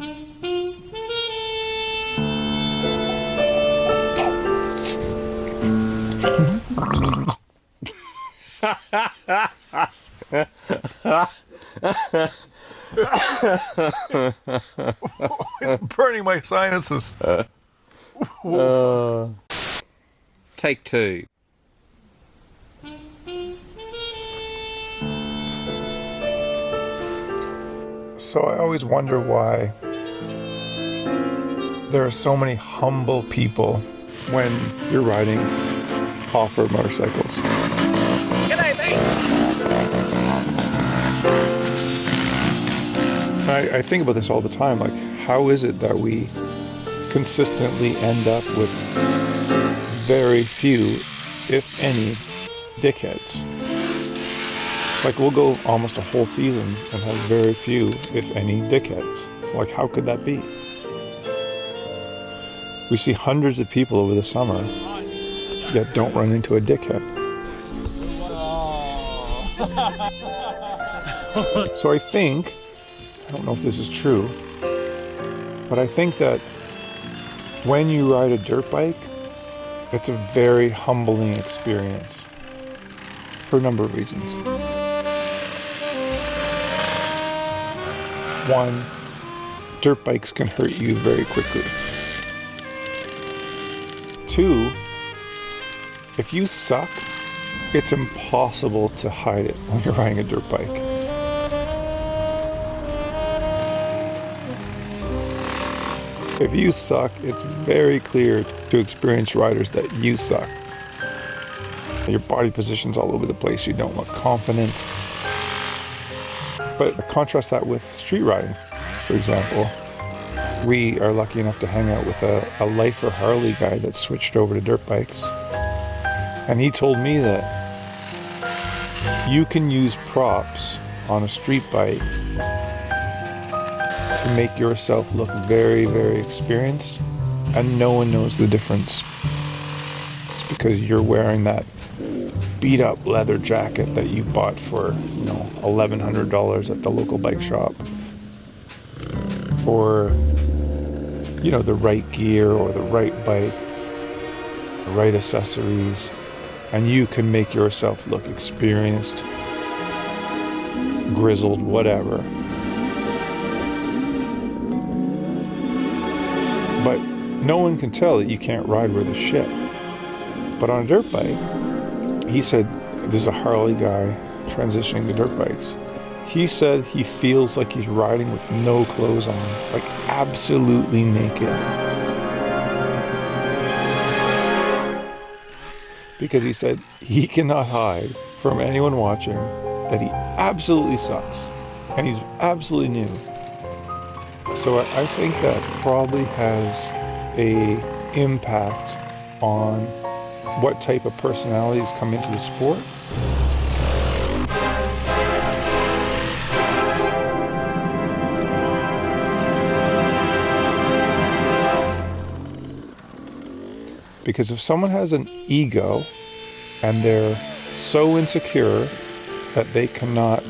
It's burning my sinuses. Take two. So I always wonder why there are so many humble people when you're riding off-road motorcycles. G'day, mate. I think about this all the time. Like, how is it that we consistently end up with very few, if any, dickheads? Like, we'll go almost a whole season and have very few, if any, dickheads. Like, how could that be? We see hundreds of people over the summer that don't run into a dickhead. So I think, I don't know if this is true, but I think that when you ride a dirt bike, it's a very humbling experience for a number of reasons. One, dirt bikes can hurt you very quickly. Two, if you suck, it's impossible to hide it when you're riding a dirt bike. If you suck, it's very clear to experienced riders that you suck. Your body position's all over the place, you don't look confident. But contrast that with street riding, for example. We are lucky enough to hang out with a lifer Harley guy that switched over to dirt bikes. And he told me that you can use props on a street bike to make yourself look very, very experienced, and no one knows the difference. It's because you're wearing that beat up leather jacket that you bought for, $1,100 at the local bike shop, or the right gear or the right bike, the right accessories, and you can make yourself look experienced, grizzled, whatever. But no one can tell that you can't ride worth a shit. But on a dirt bike, he said, this is a Harley guy transitioning to dirt bikes. He said he feels like he's riding with no clothes on, like absolutely naked. Because he said he cannot hide from anyone watching that he absolutely sucks and he's absolutely new. So I think that probably has a impact on what type of personalities come into the sport. Because if someone has an ego and they're so insecure that they cannot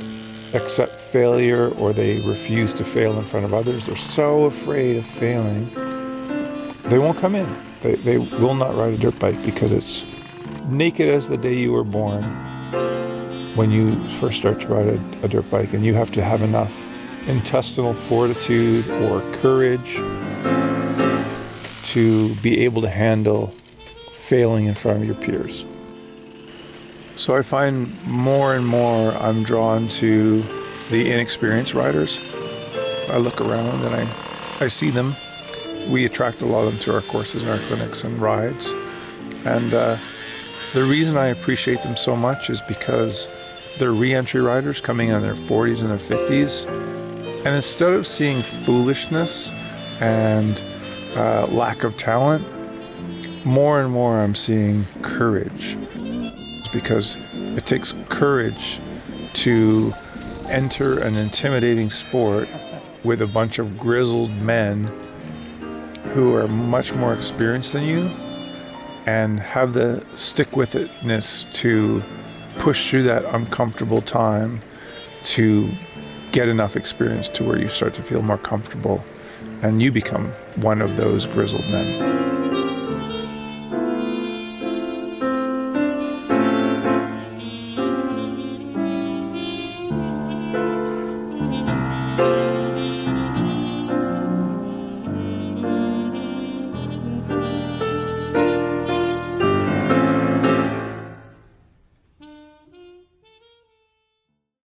accept failure or they refuse to fail in front of others, they're so afraid of failing, they won't come in. They will not ride a dirt bike because it's naked as the day you were born when you first start to ride a dirt bike, and you have to have enough intestinal fortitude or courage to be able to handle failing in front of your peers. So I find more and more I'm drawn to the inexperienced riders. I look around and I see them. We attract a lot of them to our courses and our clinics and rides. And the reason I appreciate them so much is because they're re-entry riders coming in their 40s and their 50s. And instead of seeing foolishness and lack of talent, more and more I'm seeing courage. Because it takes courage to enter an intimidating sport with a bunch of grizzled men who are much more experienced than you and have the stick-with-itness to push through that uncomfortable time to get enough experience to where you start to feel more comfortable and you become one of those grizzled men.